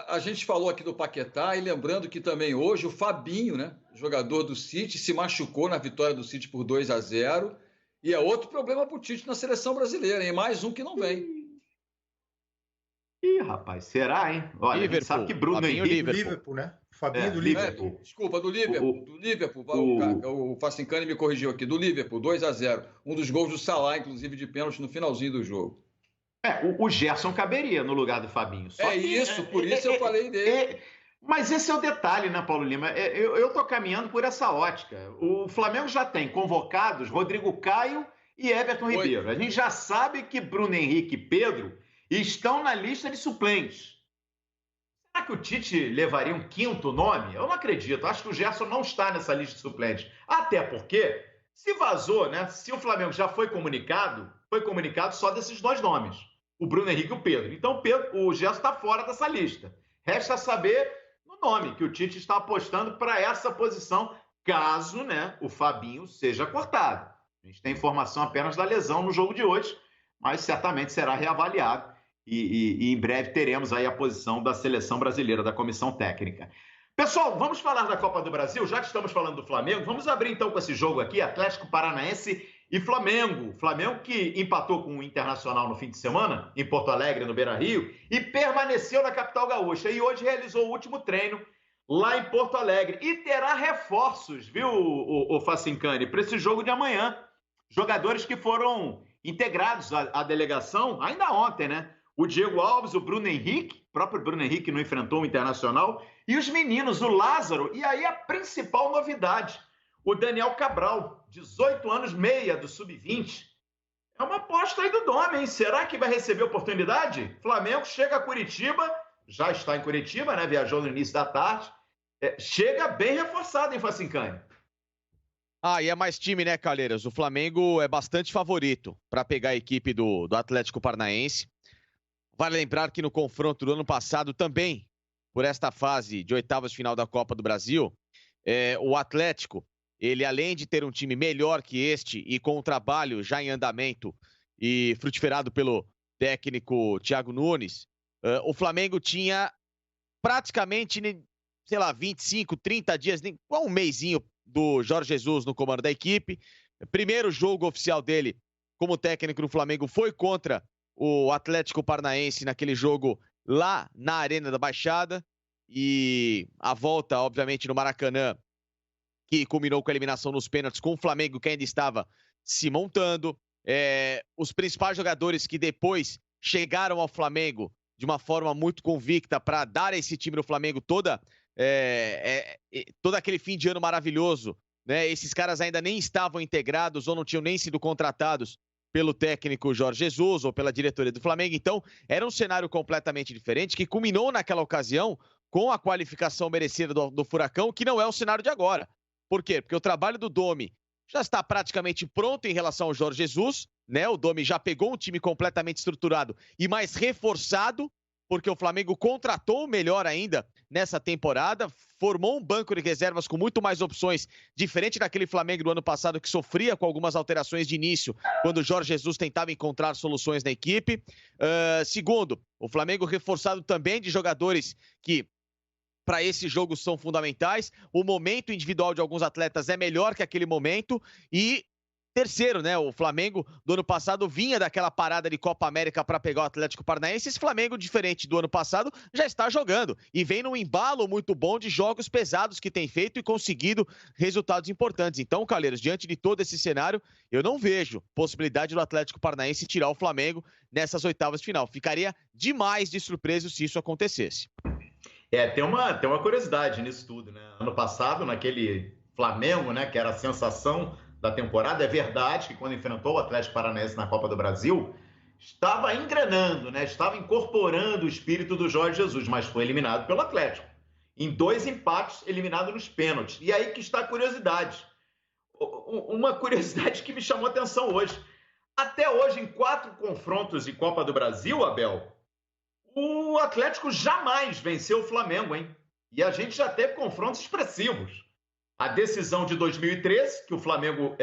a gente falou aqui do Paquetá, e lembrando que também hoje o Fabinho, né, jogador do City, se machucou na vitória do City por 2-0. E é outro problema para o Tite na seleção brasileira, hein? Mais um que não vem. Ih, rapaz, será, hein? Olha, Liverpool. a gente sabe que Bruno Fabinho, Henrique... Liverpool, né? Fabinho do Liverpool. Desculpa, do Liverpool. Do Liverpool. O Facincani me corrigiu aqui. Do Liverpool, 2-0. Um dos gols do Salah, inclusive, de pênalti no finalzinho do jogo. O Gerson caberia no lugar do Fabinho. Por isso eu falei dele. Mas esse é o detalhe, né, Paulo Lima? Eu estou caminhando por essa ótica. O Flamengo já tem convocados Rodrigo Caio e Everton Ribeiro. A gente já sabe que Bruno Henrique e Pedro estão na lista de suplentes. Será que o Tite levaria um quinto nome? Eu não acredito. Acho que o Gerson não está nessa lista de suplentes. Até porque, se vazou, né? Se o Flamengo já foi comunicado só desses dois nomes. O Bruno Henrique e o Pedro. Então o Gerson está fora dessa lista. Resta saber no nome que o Tite está apostando para essa posição, caso, né, o Fabinho seja cortado. A gente tem informação apenas da lesão no jogo de hoje, mas certamente será reavaliado e em breve teremos aí a posição da seleção brasileira, da comissão técnica. Pessoal, vamos falar da Copa do Brasil, já que estamos falando do Flamengo, vamos abrir então com esse jogo aqui, Atlético Paranaense e Flamengo. Flamengo que empatou com o Internacional no fim de semana, em Porto Alegre, no Beira-Rio, e permaneceu na capital gaúcha. E hoje realizou o último treino lá em Porto Alegre. E terá reforços, viu, o Facincani, para esse jogo de amanhã. Jogadores que foram integrados à delegação ainda ontem, né? O Diego Alves, o Bruno Henrique, o próprio Bruno Henrique não enfrentou o Internacional, e os meninos, o Lázaro, e aí a principal novidade, o Daniel Cabral, 18 anos, meia do Sub-20. É uma aposta aí do Dome, hein? Será que vai receber oportunidade? Flamengo chega a Curitiba, já está em Curitiba, né? Viajou no início da tarde. Chega bem reforçado, hein, Facincani? E é mais time, né, Calheiros? O Flamengo é bastante favorito para pegar a equipe do Atlético Paranaense. Vale lembrar que no confronto do ano passado também, por esta fase de oitavas de final da Copa do Brasil, o Atlético, ele além de ter um time melhor que este e com um trabalho já em andamento e frutificado pelo técnico Thiago Nunes, o Flamengo tinha praticamente, sei lá, 25, 30 dias, um mesinho do Jorge Jesus no comando da equipe. Primeiro jogo oficial dele como técnico do Flamengo foi contra o Atlético Paranaense naquele jogo lá na Arena da Baixada. E a volta, obviamente, no Maracanã, que culminou com a eliminação nos pênaltis com o Flamengo, que ainda estava se montando. Os principais jogadores que depois chegaram ao Flamengo de uma forma muito convicta para dar a esse time do Flamengo todo aquele fim de ano maravilhoso, né? Esses caras ainda nem estavam integrados ou não tinham nem sido contratados pelo técnico Jorge Jesus ou pela diretoria do Flamengo. Então, era um cenário completamente diferente que culminou naquela ocasião com a qualificação merecida do Furacão, que não é o cenário de agora. Por quê? Porque o trabalho do Dome já está praticamente pronto em relação ao Jorge Jesus, né? O Dome já pegou um time completamente estruturado e mais reforçado, porque o Flamengo contratou melhor ainda nessa temporada, formou um banco de reservas com muito mais opções, diferente daquele Flamengo do ano passado que sofria com algumas alterações de início, quando o Jorge Jesus tentava encontrar soluções na equipe. Segundo, o Flamengo reforçado também de jogadores que para esse jogo são fundamentais. O momento individual de alguns atletas é melhor que aquele momento. E terceiro, né? O Flamengo do ano passado vinha daquela parada de Copa América para pegar o Atlético Paranaense. Esse Flamengo, diferente do ano passado, já está jogando e vem num embalo muito bom de jogos pesados que tem feito e conseguido resultados importantes. Então, Calheiros, diante de todo esse cenário, eu não vejo possibilidade do Atlético Paranaense tirar o Flamengo nessas oitavas de final. Ficaria demais de surpresa se isso acontecesse. Tem uma curiosidade nisso tudo, né? Ano passado, naquele Flamengo, né, que era a sensação da temporada, é verdade que quando enfrentou o Atlético Paranaense na Copa do Brasil, estava engrenando, né? Estava incorporando o espírito do Jorge Jesus, mas foi eliminado pelo Atlético. Em 2 empates, eliminado nos pênaltis. E aí que está a curiosidade. Uma curiosidade que me chamou a atenção hoje. Até hoje, em 4 confrontos de Copa do Brasil, Abel, o Atlético jamais venceu o Flamengo, hein? E a gente já teve confrontos expressivos. A decisão de 2013, que o Flamengo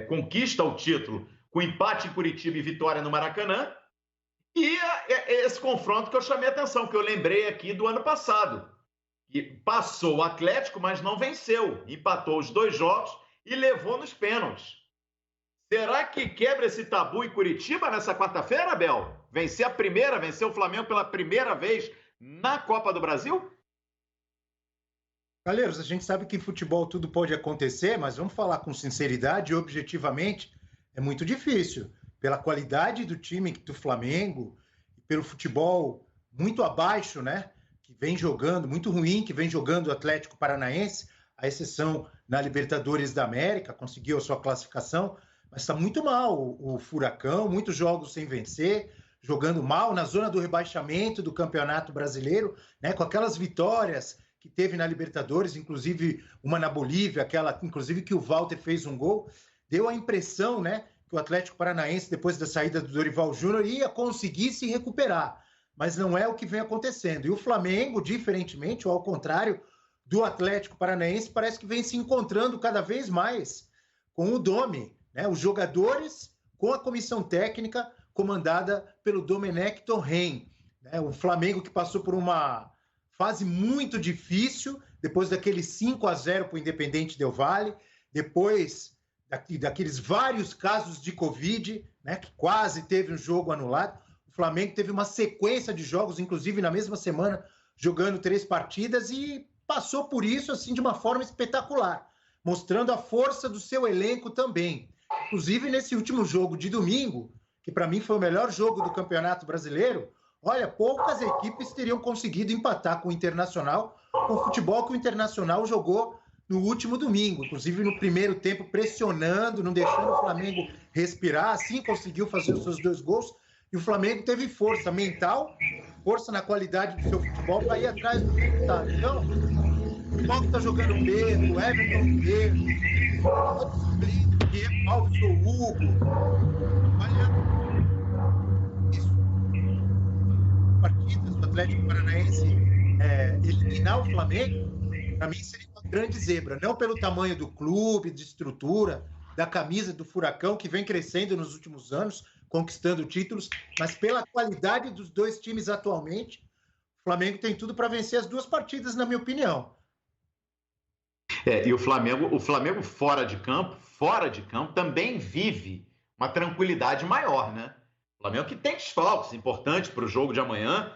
conquista o título com empate em Curitiba e vitória no Maracanã. E esse confronto que eu chamei a atenção, que eu lembrei aqui do ano passado. Que passou o Atlético, mas não venceu. Empatou os 2 jogos e levou nos pênaltis. Será que quebra esse tabu em Curitiba nessa quarta-feira, Abel? Vencer o Flamengo pela primeira vez na Copa do Brasil? Calheiros, a gente sabe que em futebol tudo pode acontecer, mas vamos falar com sinceridade e objetivamente, é muito difícil. Pela qualidade do time do Flamengo, pelo futebol muito abaixo, né? Que vem jogando, muito ruim, que vem jogando o Atlético Paranaense, à exceção na Libertadores da América, conseguiu a sua classificação, mas está muito mal o Furacão, muitos jogos sem vencer, jogando mal na zona do rebaixamento do Campeonato Brasileiro, né? Com aquelas vitórias que teve na Libertadores, inclusive uma na Bolívia, aquela, inclusive, que o Walter fez um gol, deu a impressão, né, que o Atlético Paranaense, depois da saída do Dorival Júnior, ia conseguir se recuperar, mas não é o que vem acontecendo. E o Flamengo, diferentemente, ou ao contrário do Atlético Paranaense, parece que vem se encontrando cada vez mais com o Domi, né, os jogadores com a comissão técnica comandada pelo Domenech Torren, né, o Flamengo que passou por uma fase muito difícil, depois daquele 5-0 para o Independente Del Valle, depois daqueles vários casos de Covid, né, que quase teve um jogo anulado. O Flamengo teve uma sequência de jogos, inclusive na mesma semana, jogando 3 partidas e passou por isso assim de uma forma espetacular, mostrando a força do seu elenco também. Inclusive nesse último jogo de domingo, que para mim foi o melhor jogo do Campeonato Brasileiro, olha, poucas equipes teriam conseguido empatar com o Internacional, com o futebol que o Internacional jogou no último domingo, inclusive no primeiro tempo pressionando, não deixando o Flamengo respirar, assim conseguiu fazer os seus 2 gols, e o Flamengo teve força mental, força na qualidade do seu futebol para ir atrás do resultado. Então, o futebol que está jogando Pedro, Everton Pedro, Alves ou Hugo, olha, partidas do Atlético Paranaense eliminar o Flamengo, para mim seria uma grande zebra, não pelo tamanho do clube, de estrutura, da camisa do Furacão, que vem crescendo nos últimos anos, conquistando títulos, mas pela qualidade dos 2 times atualmente. O Flamengo tem tudo para vencer as 2 partidas, na minha opinião. E o Flamengo fora de campo, também vive uma tranquilidade maior, né? O Flamengo que tem desfalques importantes para o jogo de amanhã,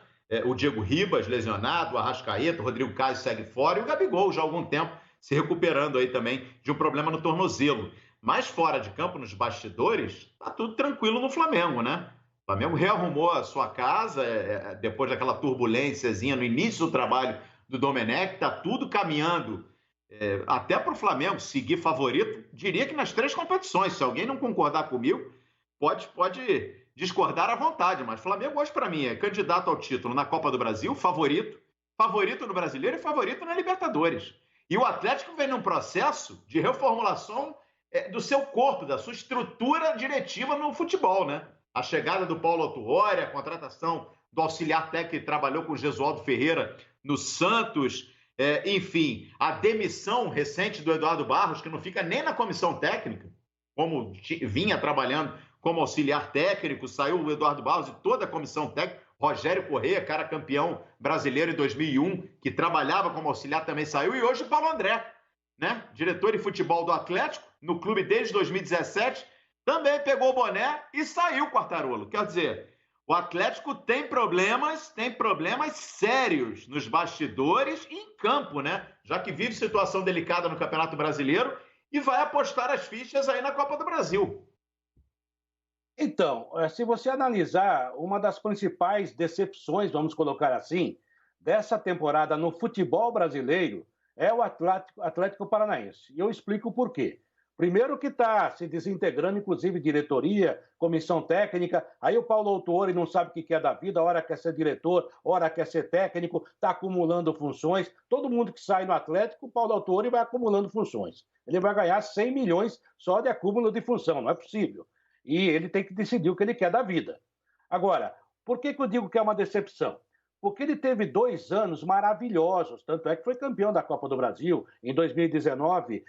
o Diego Ribas lesionado, o Arrascaeta, o Rodrigo Caio segue fora e o Gabigol já há algum tempo se recuperando aí também de um problema no tornozelo. Mas fora de campo, nos bastidores, tá tudo tranquilo no Flamengo, né? O Flamengo rearrumou a sua casa depois daquela turbulênciazinha no início do trabalho do Domenech, tá tudo caminhando até para o Flamengo seguir favorito, diria que nas 3 competições. Se alguém não concordar comigo, pode discordar à vontade, mas Flamengo hoje para mim é candidato ao título na Copa do Brasil, favorito no Brasileiro e favorito na Libertadores. E o Atlético vem num processo de reformulação do seu corpo, da sua estrutura diretiva no futebol, né? A chegada do Paulo Autuori, a contratação do auxiliar técnico que trabalhou com o Gesualdo Ferreira no Santos, enfim, a demissão recente do Eduardo Barros, que não fica nem na comissão técnica, como vinha trabalhando como auxiliar técnico, saiu o Eduardo Barros e toda a comissão técnica, Rogério Corrêa, cara campeão brasileiro em 2001, que trabalhava como auxiliar, também saiu, e hoje o Paulo André, né? Diretor de futebol do Atlético, no clube desde 2017, também pegou o boné e saiu, Quartarolo. Quer dizer, o Atlético tem problemas sérios nos bastidores e em campo, né? Já que vive situação delicada no Campeonato Brasileiro e vai apostar as fichas aí na Copa do Brasil. Então, se você analisar, uma das principais decepções, vamos colocar assim, dessa temporada no futebol brasileiro é o Atlético Paranaense. E eu explico o porquê. Primeiro que está se desintegrando, inclusive, diretoria, comissão técnica. Aí o Paulo Autuori não sabe o que quer da vida, hora quer ser diretor, hora quer ser técnico, está acumulando funções. Todo mundo que sai no Atlético, o Paulo Autuori vai acumulando funções. Ele vai ganhar 100 milhões só de acúmulo de função, não é possível. E ele tem que decidir o que ele quer da vida. Agora, por que eu digo que é uma decepção? Porque ele teve 2 anos maravilhosos, tanto é que foi campeão da Copa do Brasil, em 2019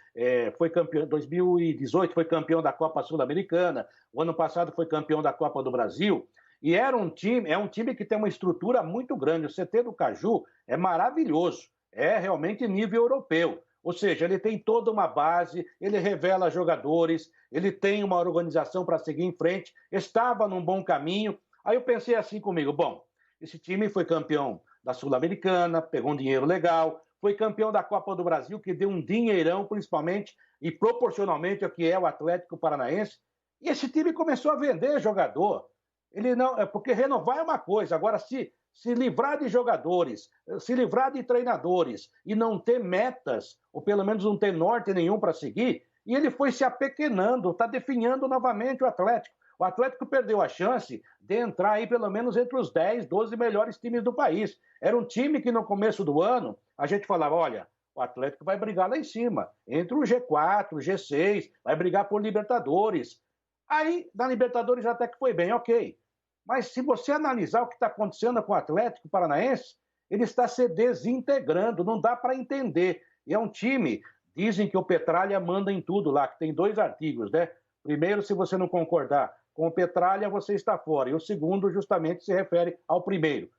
foi campeão, 2018 foi campeão da Copa Sul-Americana, o ano passado foi campeão da Copa do Brasil, E é um time que tem uma estrutura muito grande. O CT do Caju é maravilhoso, é realmente nível europeu. Ou seja, ele tem toda uma base, ele revela jogadores, ele tem uma organização para seguir em frente, estava num bom caminho. Aí eu pensei assim comigo, bom, esse time foi campeão da Sul-Americana, pegou um dinheiro legal, foi campeão da Copa do Brasil, que deu um dinheirão, principalmente e proporcionalmente ao que é o Atlético Paranaense, e esse time começou a vender jogador. Ele não, porque renovar é uma coisa, agora se livrar de jogadores, se livrar de treinadores e não ter metas, ou pelo menos não ter norte nenhum para seguir, e ele foi se apequenando, está definhando novamente o Atlético. O Atlético perdeu a chance de entrar aí pelo menos entre os 10, 12 melhores times do país. Era um time que no começo do ano a gente falava, olha, o Atlético vai brigar lá em cima, entre o G4, o G6, vai brigar por Libertadores. Aí, na Libertadores até que foi bem, ok. Mas se você analisar o que está acontecendo com o Atlético Paranaense, ele está se desintegrando, não dá para entender. E é um time, dizem que o Petralha manda em tudo lá, que tem 2 artigos, né? Primeiro, se você não concordar com o Petralha, você está fora. E o segundo, justamente, se refere ao primeiro.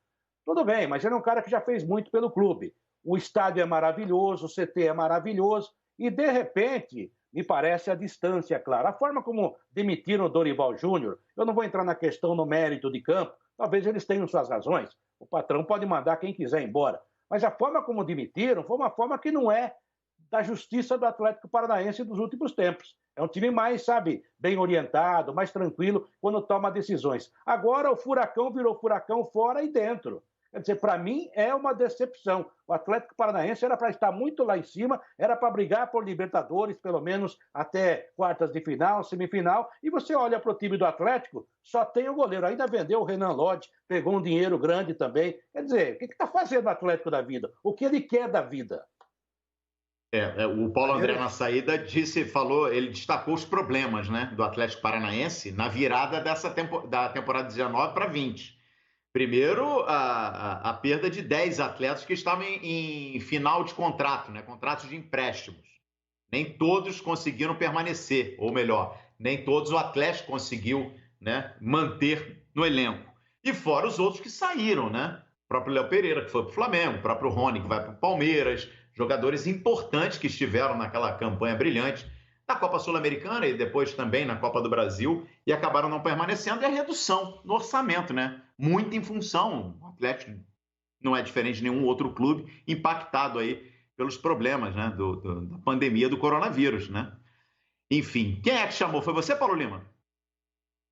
Tudo bem, mas ele é um cara que já fez muito pelo clube. O estádio é maravilhoso, o CT é maravilhoso, e de repente, me parece a distância, claro. A forma como demitiram o Dorival Júnior, eu não vou entrar na questão no mérito de campo, talvez eles tenham suas razões, o patrão pode mandar quem quiser embora, mas a forma como demitiram foi uma forma que não é da justiça do Atlético Paranaense dos últimos tempos. É um time mais, sabe, bem orientado, mais tranquilo quando toma decisões. Agora o furacão virou furacão fora e dentro. Quer dizer, para mim é uma decepção. O Atlético Paranaense era para estar muito lá em cima, era para brigar por Libertadores, pelo menos até quartas de final, semifinal, e você olha para o time do Atlético, só tem o goleiro. Ainda vendeu o Renan Lodge, pegou um dinheiro grande também. Quer dizer, o que está fazendo o Atlético da vida? O que ele quer da vida? O Paulo André, na saída, ele destacou os problemas, né, do Atlético Paranaense na virada da temporada 19 para 20. Primeiro, a perda de 10 atletas que estavam em final de contrato, né, contratos de empréstimos. Nem todos conseguiram permanecer, ou melhor, nem todos o Atlético conseguiu, né, manter no elenco. E fora os outros que saíram, né? O próprio Léo Pereira, que foi para o Flamengo, o próprio Rony, que vai para o Palmeiras, jogadores importantes que estiveram naquela campanha brilhante na Copa Sul-Americana e depois também na Copa do Brasil e acabaram não permanecendo. E a redução no orçamento, né? Muito em função, o Atlético não é diferente de nenhum outro clube, impactado aí pelos problemas, né? Da pandemia do coronavírus, né? Enfim, quem é que chamou? Foi você, Paulo Lima?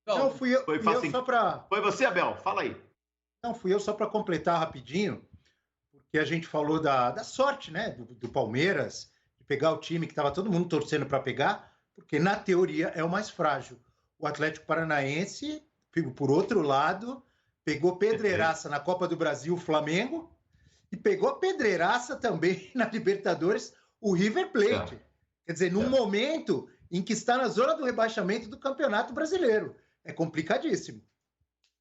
Não, fui eu. Foi você, Abel? Fala aí. Não, fui eu só para completar rapidinho, porque a gente falou da sorte, né, do Palmeiras, de pegar o time que estava todo mundo torcendo para pegar, porque na teoria é o mais frágil. O Atlético Paranaense, por outro lado, pegou pedreiraça na Copa do Brasil, o Flamengo, e pegou pedreiraça também na Libertadores, o River Plate. Quer dizer, num momento em que está na zona do rebaixamento do Campeonato Brasileiro. É complicadíssimo.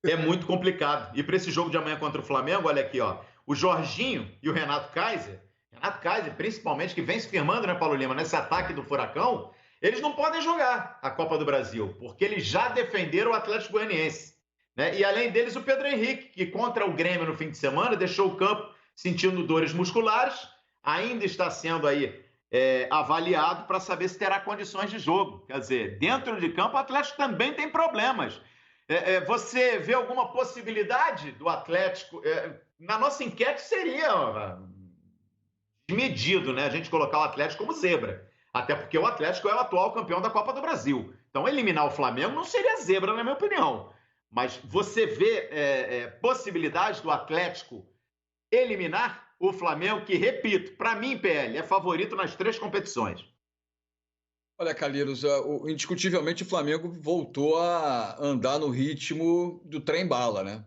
É muito complicado. E para esse jogo de amanhã contra o Flamengo, olha aqui, ó, o Jorginho e o Renato Kaiser, principalmente, que vem se firmando, né, Paulo Lima, nesse ataque do Furacão, eles não podem jogar a Copa do Brasil, porque eles já defenderam o Atlético Goianiense, né? E além deles, o Pedro Henrique, que contra o Grêmio no fim de semana, deixou o campo sentindo dores musculares, ainda está sendo aí avaliado para saber se terá condições de jogo. Quer dizer, dentro de campo, o Atlético também tem problemas. Você vê alguma possibilidade do Atlético? Na nossa enquete seria medido, né? A gente colocar o Atlético como zebra. Até porque o Atlético é o atual campeão da Copa do Brasil. Então, eliminar o Flamengo não seria zebra, na minha opinião. Mas você vê possibilidades do Atlético eliminar o Flamengo, que, repito, para mim, PL, é favorito nas 3 competições. Olha, Calheiros, indiscutivelmente o Flamengo voltou a andar no ritmo do trem-bala, né?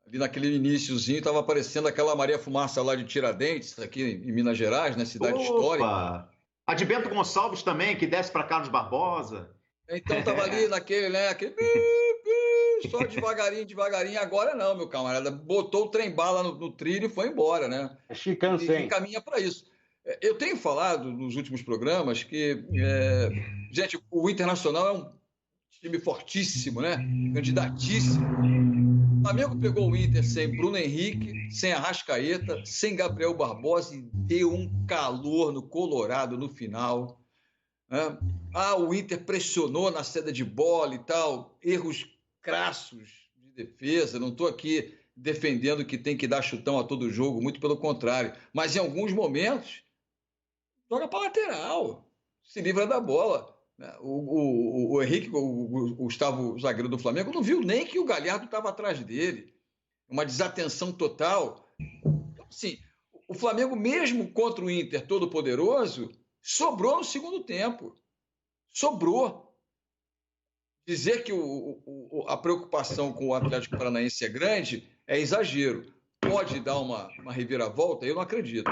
Ali naquele iniciozinho estava aparecendo aquela Maria Fumaça lá de Tiradentes, aqui em Minas Gerais, né? Cidade histórica. A de Bento Gonçalves também, que desce para Carlos Barbosa. Então estava ali naquele, né? Só devagarinho. Agora não, meu camarada. Botou o trem-bala no trilho e foi embora, né? E caminha para isso. Eu tenho falado nos últimos programas que, gente, o Internacional é um time fortíssimo, né? Candidatíssimo. O Flamengo pegou o Inter sem Bruno Henrique, sem Arrascaeta, sem Gabriel Barbosa e deu um calor no Colorado no final. Né? O Inter pressionou na saída de bola e tal, erros crassos de defesa. Não estou aqui defendendo que tem que dar chutão a todo jogo, muito pelo contrário. Mas em alguns momentos, joga para lateral, se livra da bola. O Henrique, o Gustavo, zagueiro do Flamengo, não viu nem que o Galhardo estava atrás dele. Uma desatenção total. Então, assim, o Flamengo, mesmo contra o Inter todo-poderoso, sobrou no segundo tempo. Sobrou. Dizer que a preocupação com o Atlético Paranaense é grande é exagero. Pode dar uma reviravolta? Eu não acredito.